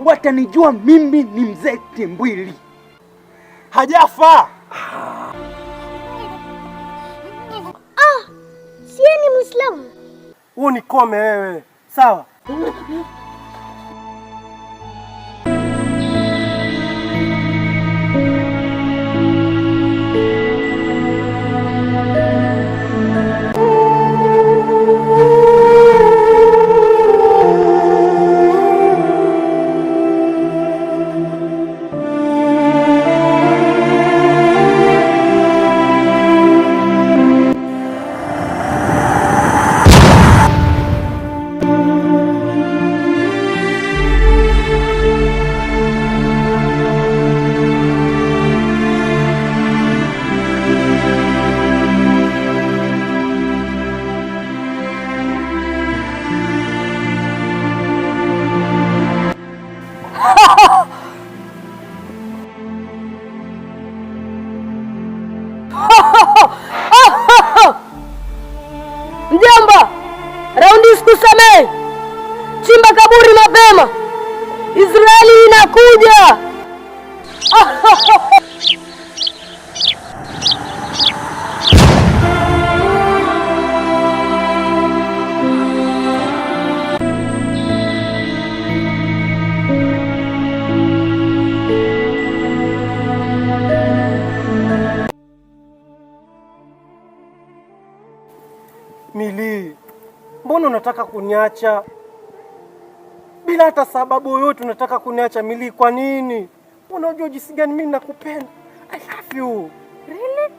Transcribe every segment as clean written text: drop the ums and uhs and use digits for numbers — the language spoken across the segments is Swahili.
Watanijua mimi ni mzee Timbwili. Hajafa. Sie ni Muislamu. Wewe nikome wewe. Sawa? Mjomba, raundi sikusamehe. Chimba kaburi mapema. Israeli inakuja. Mili, mbona unataka kuniacha? Bila hata sababu yoyote unataka kuniacha Mili, kwa nini? Unajua jinsi gani mimi nakupenda. I love you. Really?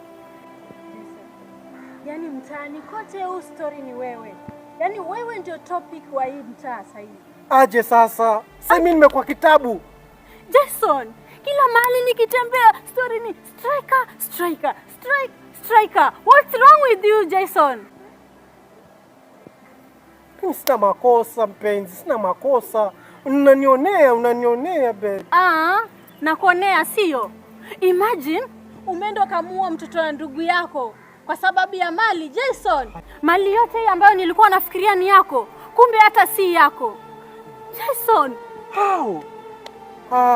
Yaani mtaani kote huu story ni wewe. Yaani wewe ndio topic wa hii mtaa sasa hivi. Aje sasa? Sasa mimi nimekuwa kitabu. Jason, kila mahali nikitembea story ni striker. What's wrong with you, Jason? Mimi sina makosa mpenzi, sina makosa. Unanionea babe. Nakuonea sio? Imagine umeenda kamuua mtoto wa ndugu yako kwa sababu ya mali, Jason. Mali yote ambayo nilikuwa nafikiria ni yako, kumbe hata si yako. Jason, how?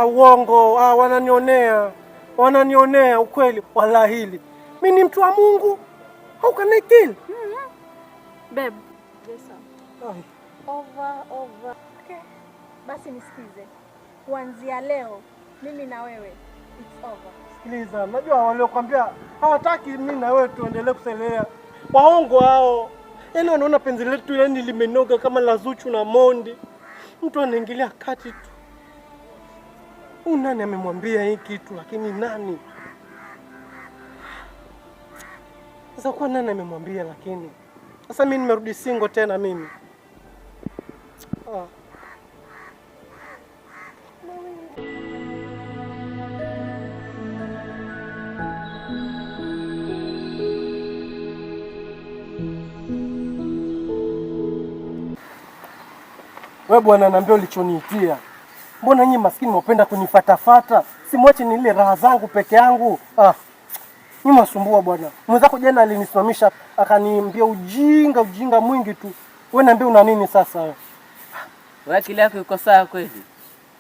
Uongo. Wananionea ukweli. Wala hili. Mimi ni mtu wa Mungu. How can I kill? Babe, Jason. Over. Okay. Basi nisikize. Kuanzia leo mimi na wewe it's over. Sikiliza, najua waliokuambia hawataki mimi na wewe tuendelee kuselea. Waongo hao. Yaani wanaona penzi letu yani limenoga kama la Zuchu na Mondi. Mtu anaingilia kati tu. Nani amemwambia hii kitu, lakini nani? Sasa kwa nani amemwambia lakini? Sasa mimi nimerudi single tena mimi. Wewe bwana, naambia ulichoniitia. Mbona nyinyi maskini mwapenda kunifatafata? Simwache ni ile raha zangu peke yangu. Nyinyi msumbua bwana. Mwenzako jana alinisimamisha akaniambia ujinga mwingi tu. Wewe niambia una nini sasa wewe? Wewe akili yako iko sawa kweli?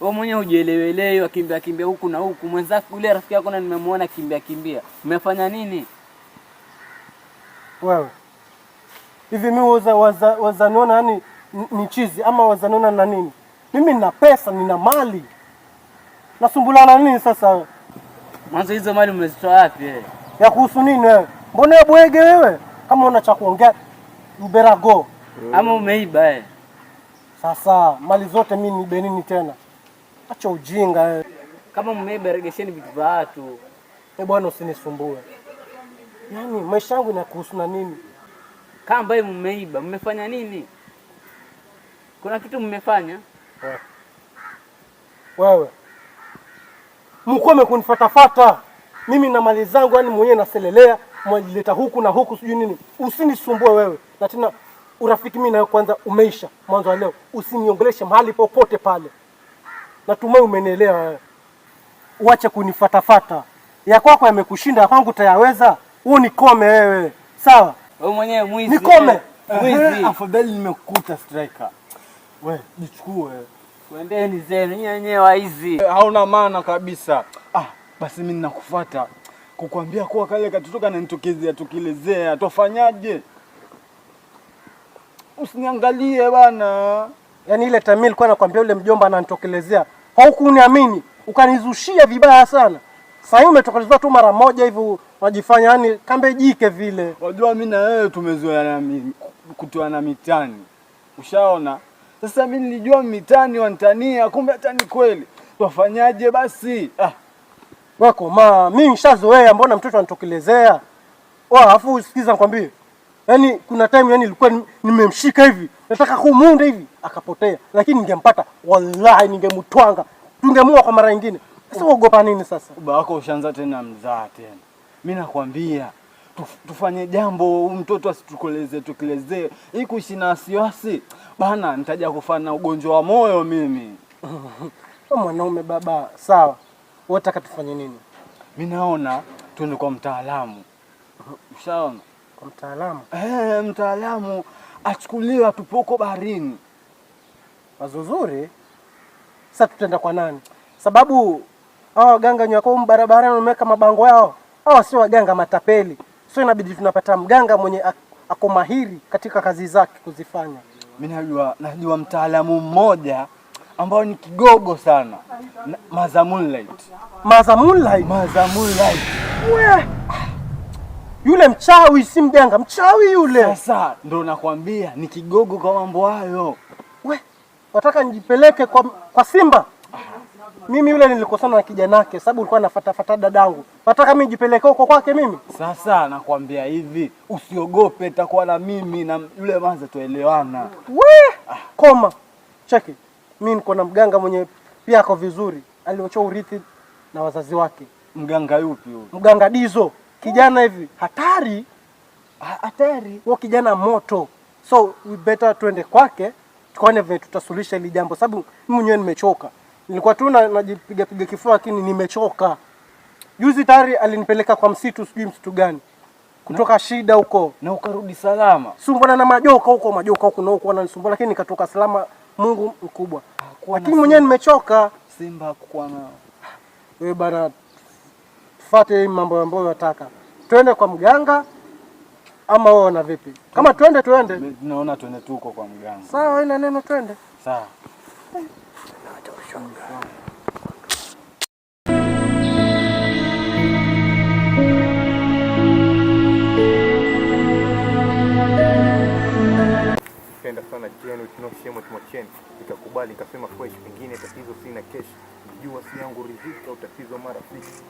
Wewe mwenyewe hujielewelewi, kimbia huku na huku. Mwenzako yule rafiki yako na nimemuona kimbia. Umefanya nini? Wewe. Hivi mimi wazaniona yani ni chizi ama wazaniona na nini? Mimi nina pesa, nina mali. Nasumbulana nini sasa wewe? Mwanzo hizo mali umezitoa wapi wewe? Ya kuhusu nini wewe? Mbona bwege wewe? Kama una cha kuongea mberago. Ama umeiba wewe? Sasa mali zote mimi ni benini tena. Acha ujinga wewe. Kama mmeiba regesheni vitu vya watu. Bwana usinisumbue. Yaani maisha yangu inakuhusu na nini? Kama ambaye mmeiba, mmefanya nini? Kuna kitu mmefanya? Wewe. Mkome kunifatafata. Mimi na mali zangu yani mwenyewe naselelea, mwajileta huku na huku sijui nini. Usinisumbue wewe. Na tena urafiki mimi nayo kwanza umeisha mwanzo wa leo. Usiniongeleshe mahali popote pale. Natumai umenielewa wewe. Uache kunifatafata. Ya kwako yamekushinda, kwangu tayaweza. Wewe nikome wewe. Sawa? Wewe mwenyewe mwizi. Nikome. Mwizi. Afadhali nimekukuta striker. We, jichukue. Kwendeni zenu nyenyewe hizi. Hauna maana kabisa. Basi mimi ninakufuata kukwambia kuwa kale katoto kananitokezea tukilezea. Tufanyaje? Usiniangalie bana. Yaani ile time nilikuwa nakwambia yule mjomba ananitokelezea. Haukuniamini, ukanizushia vibaya sana. Sasa umetokelezwa tu mara moja hivi wajifanya yani kambe jike vile. Wajua mimi na wewe tumezoeana kutoana mitani. Ushaona? Sasa mimi nilijua mitani wanitania, kumbe hata ni kweli. Tufanyaje basi? Wako mimi nishazoea, mbona mtoto anitokelezea? Alafu sikiza nikwambie. Yaani kuna time yani nilikuwa nimemshika hivi, nataka kumunda hivi, akapotea. Lakini ningempata wallahi ningemtwanga. Tungemua kwa mara nyingine. Sasa uogopa nini sasa? Baba wako ushaanza tena mzaa tena. Mimi nakwambia tufanye jambo, mtoto asitukelezee. Hii kuishi na wasiwasi bana, nitaja kufa na ugonjwa wa moyo mimi. Mwanaume baba, sawa. Unataka tufanye nini? Mimi naona tuende kwa mtaalamu. Ushaona? Kwa mtaalamu? Mtaalamu achukuliwe atupoko baharini. Wazo zuri. Sasa tutaenda kwa nani? Sababu hao waganga nyako barabarani wameweka mabango yao. Hao sio waganga matapeli. Sio, inabidi tunapata mganga mwenye ako mahiri katika kazi zake kuzifanya. Mimi najua mtaalamu mmoja ambao ni kigogo sana. Maza Moonlight. We! Yule mchawi si mganga, mchawi yule. Sasa ndo nakwambia ni kigogo kwa mambo hayo. We, wataka nijipeleke kwa Simba? Mimi yule nilikosana na kijanake sababu alikuwa anafuata dadangu. Nataka mimi nijipeleke huko kwake mimi? Sasa nakwambia hivi, usiogope, itakuwa na mimi na yule Maza tuelewana. We! Koma. Cheki. Mimi niko na mganga mwenye pia ako vizuri. Aliochoa urithi na wazazi wake. Mganga yupi huyo? Mganga Dizo. Kijana hivi hatari. Huo kijana moto. So we better tuende kwake tuone vile tutasuluhisha hili jambo sababu mimi mwenyewe nimechoka. Nilikuwa tu najipiga kifua lakini nimechoka. Juzi tayari alinipeleka kwa msitu, sijui msitu gani. Kutoka shida huko na ukarudi salama. Sumbana na majoka huko na huko wananisumbua lakini nikatoka salama, Mungu mkubwa. Lakini mwenyewe nimechoka. Simba hakuwa na. Wewe bana, fuate mambo ambayo unataka. Twende kwa mganga ama wewe na vipi? Kama twende. Naona twende tu huko kwa mganga. Sawa, ina neno twende. Sawa. Penda sana jenu tunoshemo tumacheni nikakubali nikasema fresh, pengine tatizo sina kesh, jua si yangu riziki au tatizo marafiki.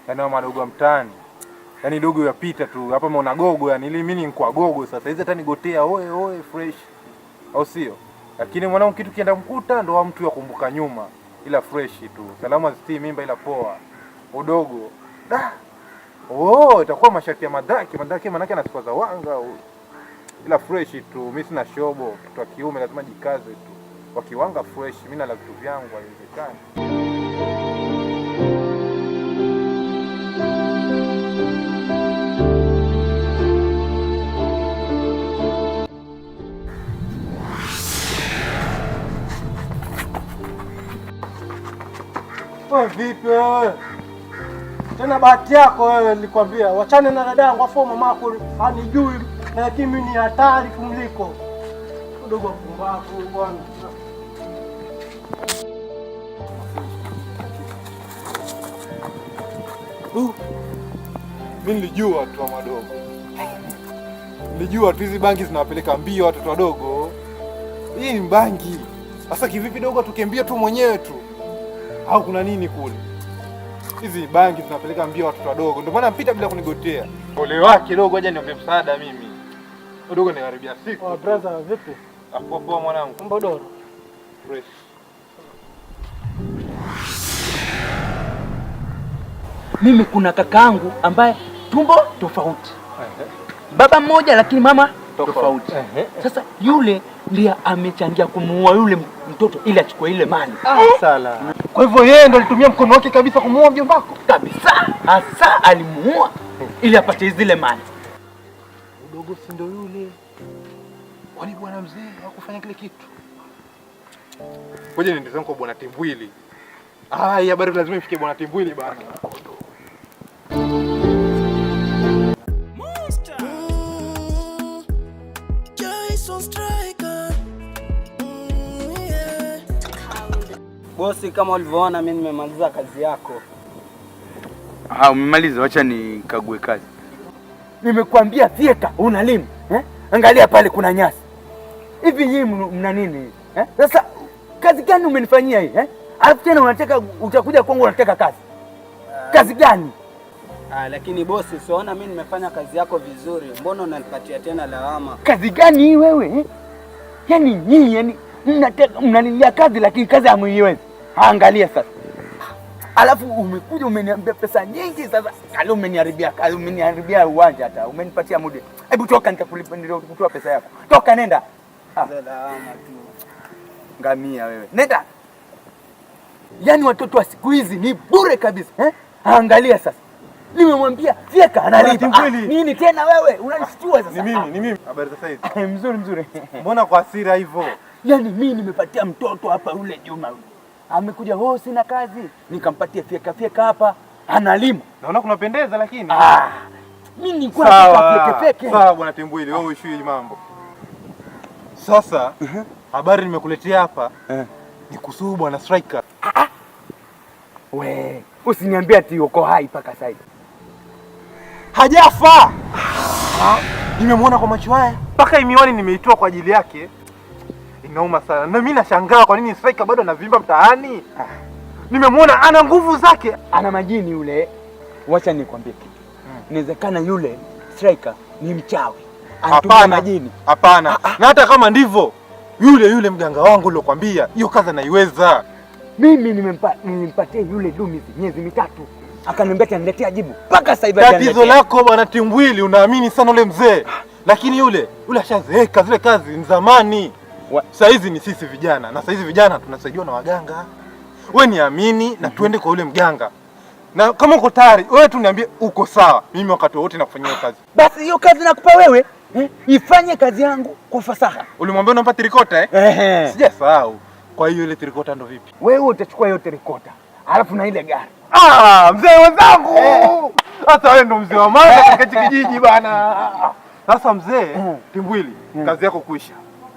Yaani madogo mtaani, yaani dogo yapita tu hapa, umeona gogo, yani ili mimi nikuwa gogo sasa hizi hata nigotea oe fresh, au sio? Lakini mwanangu kitu kienda mkuta ndo wa mtu yakumbuka nyuma, ila fresh tu salama zitii mimba ila poa udogo itakuwa masharti ya madaki manake ana sifa za wanga ila fresh tu. Mimi sina shobo, mtu wa kiume lazima jikaze tu, wakiwanga fresh, mimi na vitu vyangu haiwezekani. Wewe vipi wewe? Tena bahati yako wewe, nilikwambia wachane na dadangu afu mamako hanijui, lakini mimi ni hatari kumliko. Dogo pumbavu bwana. Mimi nilijua tu madogo. Nilijua tu hizi bangi zinawapeleka mbio watoto wadogo. Hii ni bangi. Sasa kivipi dogo tukimbia tu mwenyewe tu? Au kuna nini kule? Hizi bangi zinapeleka mbio watoto wadogo. Ndio maana mpita bila kunigotea. Ole wake dogo, aje niombe msaada mimi. Dogo ni karibia siku. Oh brother, vipi? Poa mwanangu. Mambo doro. Fresh. Mimi kuna kakaangu ambaye tumbo tofauti. Baba mmoja lakini mama tofauti. Sasa yule ndiye amechangia kumuua yule mtoto ili achukue ile mali. Sala. Kwa hivyo yeye ndo alitumia mkono wake kabisa kumuua mjomba wako? Kabisa. Hasa alimuua ili apate zile mali. Udogo si ndo yule. Kwani bwana mzee hakufanya kile kitu? Ngoja niende zangu kwa bwana Timbwili. Hii habari lazima ifike bwana Timbwili bana. Bosi, kama ulivyoona mimi nimemaliza kazi yako. Umemaliza, wacha nikague kazi. Nimekwambia fieka unalima, Angalia pale kuna nyasi. Hivi nyinyi mna nini? Sasa kazi gani umenifanyia hii? Alafu tena unataka utakuja kwangu unataka kazi. Kazi gani? Lakini bosi, usiona mimi nimefanya kazi yako vizuri. Mbona unanipatia tena lawama? Kazi gani hii wewe? Yaani nyinyi mnanilia kazi lakini kazi hamuiwezi. Angalia sasa. Alafu umekuja umeniambia pesa nyingi sasa. Kale umeniharibia kazi, umeniharibia uwanja hata. Umenipatia muda. Hebu toka nitakulipa ndio kutoa pesa yako. Toka nenda. Lawama tu. Ngamia wewe. Nenda. Yaani watoto wa siku hizi ni bure kabisa, Angalia sasa. Nimemwambia fieka analipa. Nini tena wewe? Unanishtua sasa. Ni mimi. Habari za sasa hivi? Mzuri. Mbona kwa hasira hivyo? Yaani mimi nimepatia mtoto hapa yule Juma. Amekuja sina kazi. Nikampatia fieka hapa. Analima. Naona kunapendeza lakini. Mimi nilikuwa nataka fieka. Sawa bwana Timbwili, wewe uishi mambo. Sasa habari nimekuletea hapa ni kuhusu bwana Striker. We, usiniambie ati uko hai mpaka sasa hivi. Hajafa. Nimemwona kwa macho haya. Mpaka miwani nimeitoa kwa ajili yake. Inauma sana. Na mimi nashangaa kwa nini Striker bado anavimba mtaani. Nimemwona ana nguvu zake. Ana majini yule. Wacha nikwambie kitu. Inawezekana yule Striker ni mchawi. Anatumia majini. Hapana. Na hata kama ndivyo, yule mganga wangu nilokuambia, hiyo kazi anaiweza. Mimi nimempatia yule dumizi miezi mitatu. Akaniambia ataniletea jibu. Mpaka sasa hivi tatizo lako bwana Timbwili, unaamini sana yule mzee. Lakini yule ashazeeka, zile kazi ni zamani. Sasa hizi ni sisi vijana. Na sasa hizi vijana tunasaidiwa na waganga. Wewe niamini na tuende kwa yule mganga. Na kama uko tayari, wewe tu niambie uko sawa. Mimi wakati wote nakufanyia kazi. Basi hiyo kazi nakupa wewe. Ifanye kazi yangu kwa fasaha. Ulimwambia unampa trikota Sijasahau. Kwa hiyo ile trikota ndo vipi? Wewe utachukua hiyo trikota. Alafu na ile gari. Mzee wenzangu. Sasa wewe ndo mzee wa maana katika kijiji bana. Sasa mzee Timbwili, kazi yako kuisha.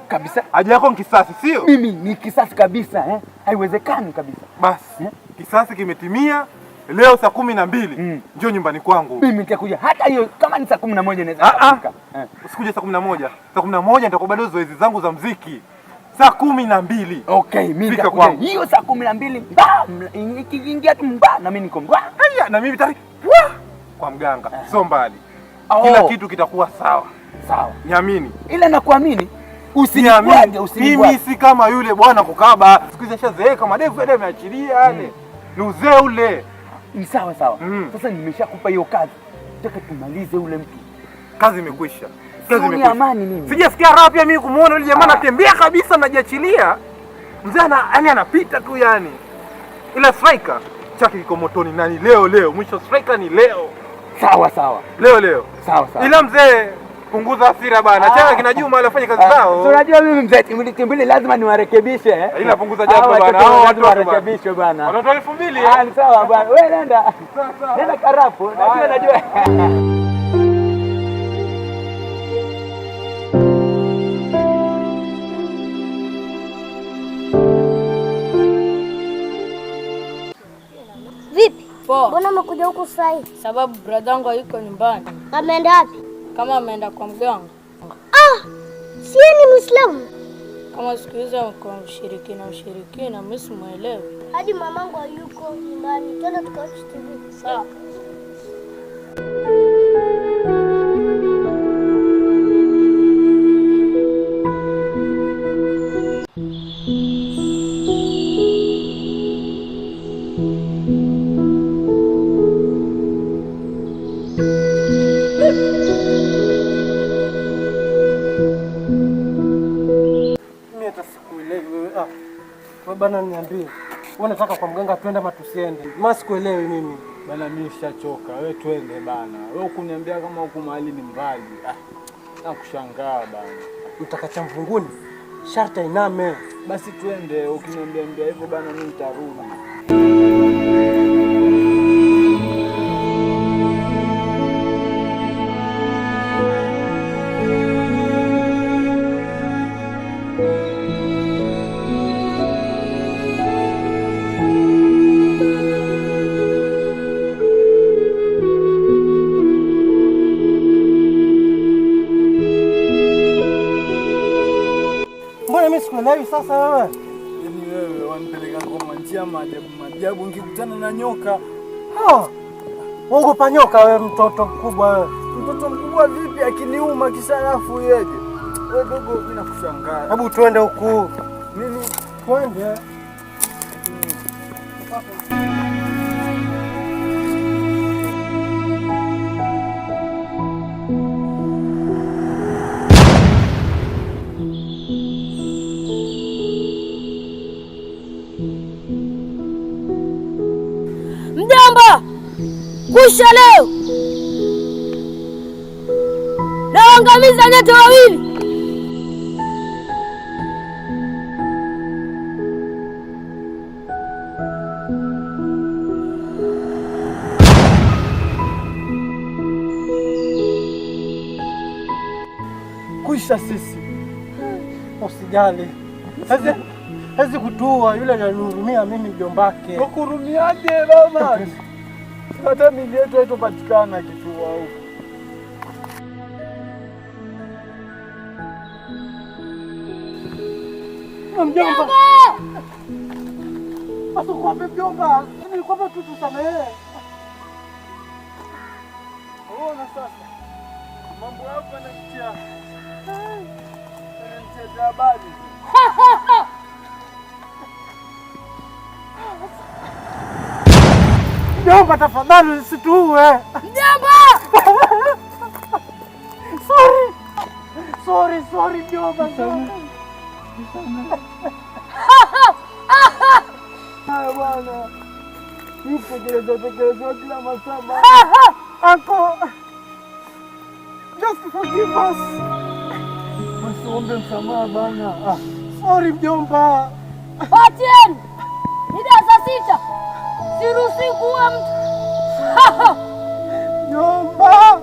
Kabisa. Haja yako ni kisasi, sio? Mimi ni kisasi kabisa, Haiwezekani kabisa. Basi, kisasi kimetimia. Leo saa 12 njoo nyumbani kwangu. Mimi nitakuja hata hiyo kama ni saa 11 naweza kufika. Usikuje saa 11. Saa 11 nitakuwa bado zoezi zangu za muziki. Saa 12. Okay, mimi nitakuja hiyo saa 12. Ikiingia tu na mimi niko na mimi tayari kwa mganga. Sio mbali. Kila kitu kitakuwa sawa. Sawa. Niamini. Ila nakuamini. Usiniamini. Mimi si kama yule bwana kukaba. Siku hizi ashazeeka, madevu yale ameachilia yale. Ni uzee ule. Ni sawa. Sasa nimeshakupa hiyo kazi. Nataka tumalize ule mtu. Kazi imekwisha. Ni amani mimi. Sijasikia raha pia mimi kumuona yule jamaa anatembea kabisa najiachilia. Mzee anapita tu yani. Ila Striker chaki kiko motoni nani leo. Mwisho Striker ni leo. Sawa. Leo. Sawa. Ila mzee punguza hasira bana. Changa kina Juma alifanya kazi zao. Unajua mimi mzee Timbwili lazima niwarekebishe Ila punguza jambo bana. Hao watu warekebishwe bana. Watu 2000. Ni sawa bana. Wewe nenda. Nenda karafu. Najua. Vipi? Poa. Mbona umekuja huku sasa hivi? Sababu bradangu hayuko nyumbani. Ameenda wapi? Kama ameenda kwa mganga. Si ni Muislamu? Kama siku hizi kwa ushirikina, mimi simuelewi. Hadi mamangu hayuko nyumbani. Twende tukawatch TV. Sawa. Bana niambie. Wewe unataka kwa mganga twende ama tusiende? Mimi sikuelewi mimi. Bana mimi nishachoka. Wewe twende bana. Wewe ukuniambia kama huko mahali ni mbali. Nakushangaa bana. mtakacha mvunguni sharti iname. Basi twende, ukiniambia hivyo bana mimi nitarudi. Mbona mimi sikuelewi sasa wewe? Yaani wewe wanipeleka kwa njia maajabu nikikutana na nyoka. Uogopa nyoka wewe, mtoto mkubwa wewe. Mtoto mkubwa vipi akiniuma kisha alafu yeje? Wewe dogo mimi nakushangaa. Hebu twende huku. Nini? Twende. Mjomba, kusha leo naangamiza nyota wawili. Kuisha sisi. Usijali. Hezi kutua, yule ananihurumia mimi mjombake. Ukurumiaje baba? Hata mili yetu haitopatikana kitua huko. Mjomba. Asikuombe mjomba. Nilikwambia tu tusamehe. Unaona sasa. Mambo yako yananitia. Yananitia habari. Mjomba, tafadhali usituue. Mjomba! Sorry mjomba. Haya bwana. Tekeleza kila masaa. Uncle, just forgive us. Msiombe msamaha bana. Sorry mjomba. Patien! Mida saa 6. Siruhusi kuwa mtu. Mjomba.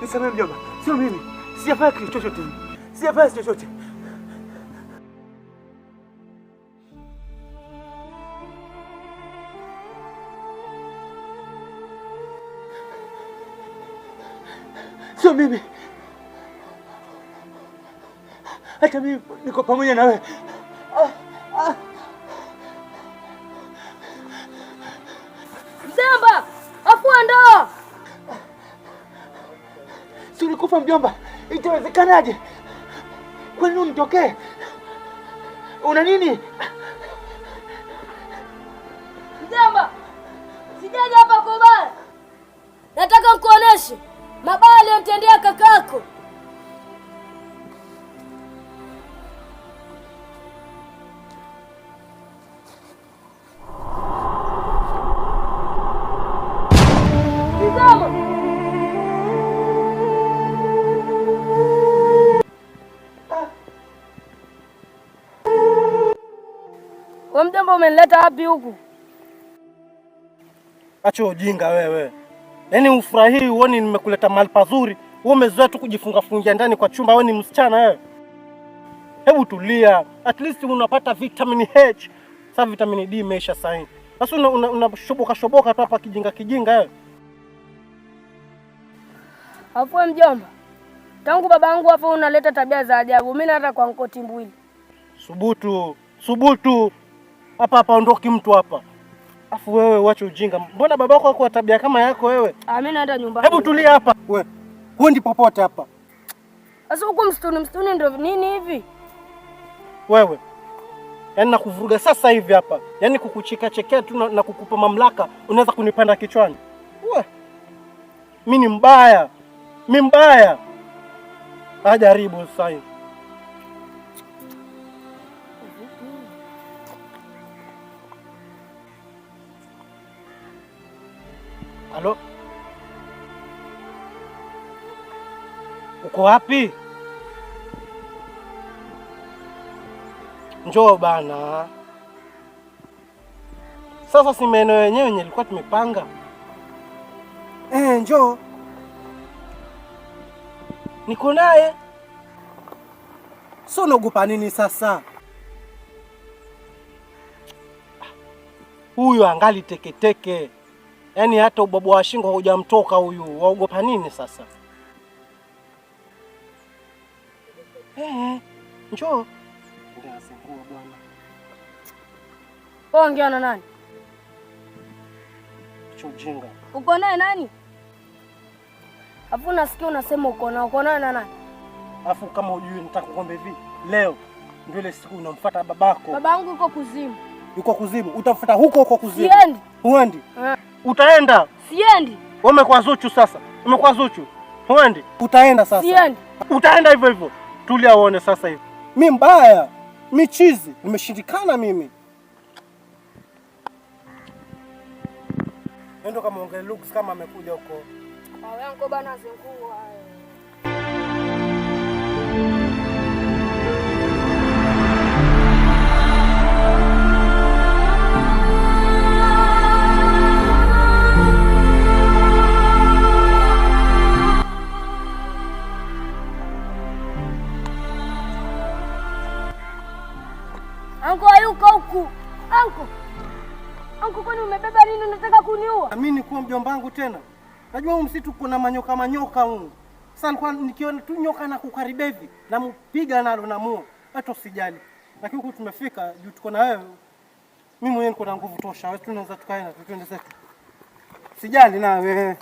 Nisamehe mjomba, sio mimi. Sijafanya kitu chochote. Sijafanya chochote. Sio mimi. Hata mimi niko pamoja na wewe. Mjomba, afua ndoa. Si ulikufa mjomba? Itawezekanaje? Kwa nini unitokee? Una nini? Mjomba, sijaja hapa kwa ubaya. Nataka nikuoneshe mabaya aliyotendea kakako. Hapa umenileta wapi huku? Acha ujinga wewe. Yaani ufurahii uone nimekuleta mahali pazuri. Wewe umezoea tu kujifunga fungia ndani kwa chumba, wewe ni msichana wewe. Hebu tulia. At least unapata vitamin H. Sasa vitamin D imeisha sasa. Sasa unashoboka shoboka tu hapa kijinga wewe. Afu mjomba, tangu babangu hapo unaleta tabia za ajabu. Mimi hata kwa Nkoti Mbwili. Subutu. Hapa ondoki mtu hapa. Afu wewe uache ujinga. Mbona babako hakuwa tabia kama yako wewe? Mimi naenda nyumbani. Hebu tulia hapa. Wewe huendi popote hapa. Sasa huko msituni ndio nini hivi? Wewe. Yaani nakuvuruga sasa hivi hapa. Yaani kukucheka chekea tu na kukupa mamlaka, unaweza kunipanda kichwani. Wewe. Mimi ni mbaya. Mimi mbaya. Ajaribu sasa. Halo? Uko wapi? Njoo bana. Sasa si maeneo yenyewe nilikuwa tumepanga. Njoo. Niko naye. Sio unaogopa nini sasa? Huyu angali teketeke. Yaani hata ubabu wa shingo hujamtoka huyu. Waogopa nini sasa? Njoo. Ndio asingua bwana. Ongea na nani? Chujinga. Uko naye nani? Afu nasikia unasema uko naye na nani? Afu kama hujui nataka kukwambia hivi. Leo ndio ile siku unamfuata babako. Babangu yuko kuzimu. Yuko kuzimu. Utamfuata huko kuzimu. Siendi. Huendi? Utaenda? Siendi. Wewe umekuwa Zuchu sasa. Umekuwa Zuchu. Huendi? Utaenda sasa. Siendi. Utaenda hivyo. Tulia uone sasa hivi. Mimi mbaya. Mimi chizi. Nimeshindikana mimi. Ndio kama ongea looks kama amekuja huko. Awe yangu bana zingua. Anko hayuko huku. Anko kwani umebeba nini, unataka kuniua? Mimi ni kuwa mjomba wangu tena. Najua huu msitu kuna manyoka huu. Sasa nilikuwa nikiona tu nyoka na kukaribia hivi, nampiga nalo namuua. Hata usijali. Lakini huku tumefika, juu tuko na wewe. Mimi mwenyewe niko na nguvu tosha. Wewe tunaweza tukaenda, tuende zetu. Sijali na wewe.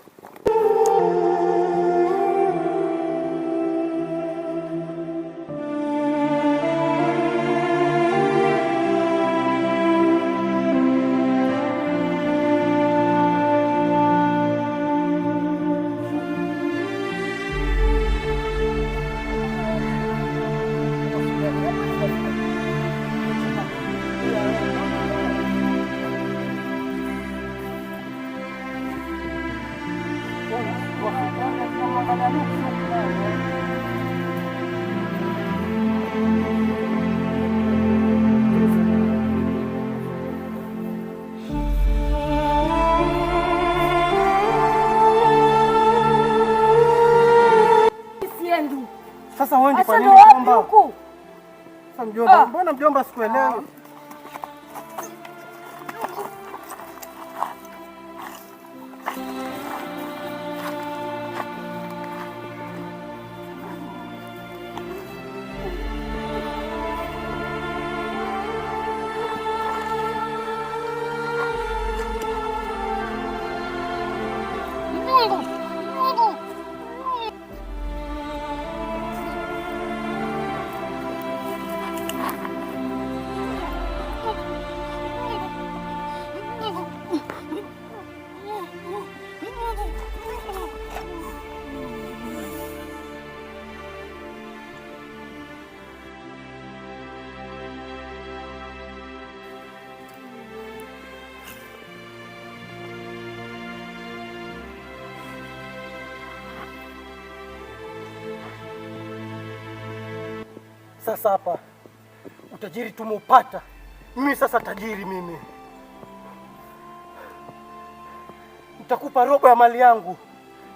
Sasa wewe kwa nini mjomba? Sasa mjomba, mbona mjomba sikuelewi? Sasa hapa utajiri tumeupata, Mimi sasa tajiri mimi. Nitakupa robo ya mali yangu,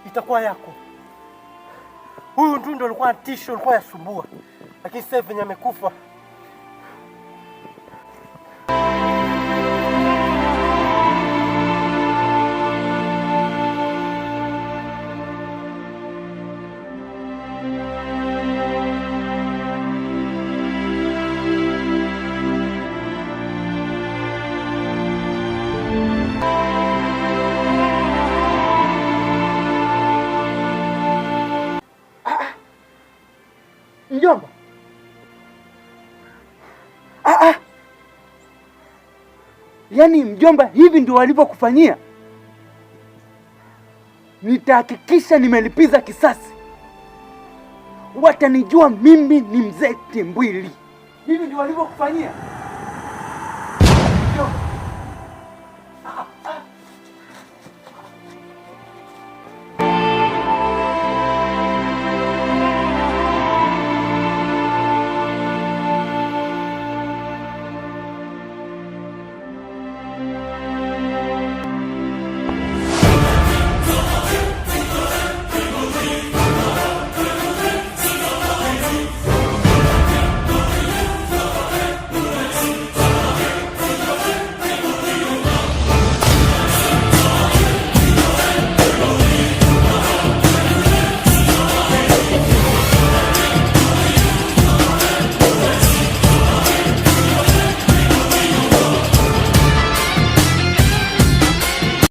itakuwa yako. Huyu ndio alikuwa tisho, alikuwa yasumbua, lakini sasa venye amekufa. Mjomba. Yaani mjomba, hivi ndio walivyokufanyia? Nitahakikisha nimelipiza kisasi. Watanijua mimi ni mzee Timbwili. Hivi ndio walivyokufanyia?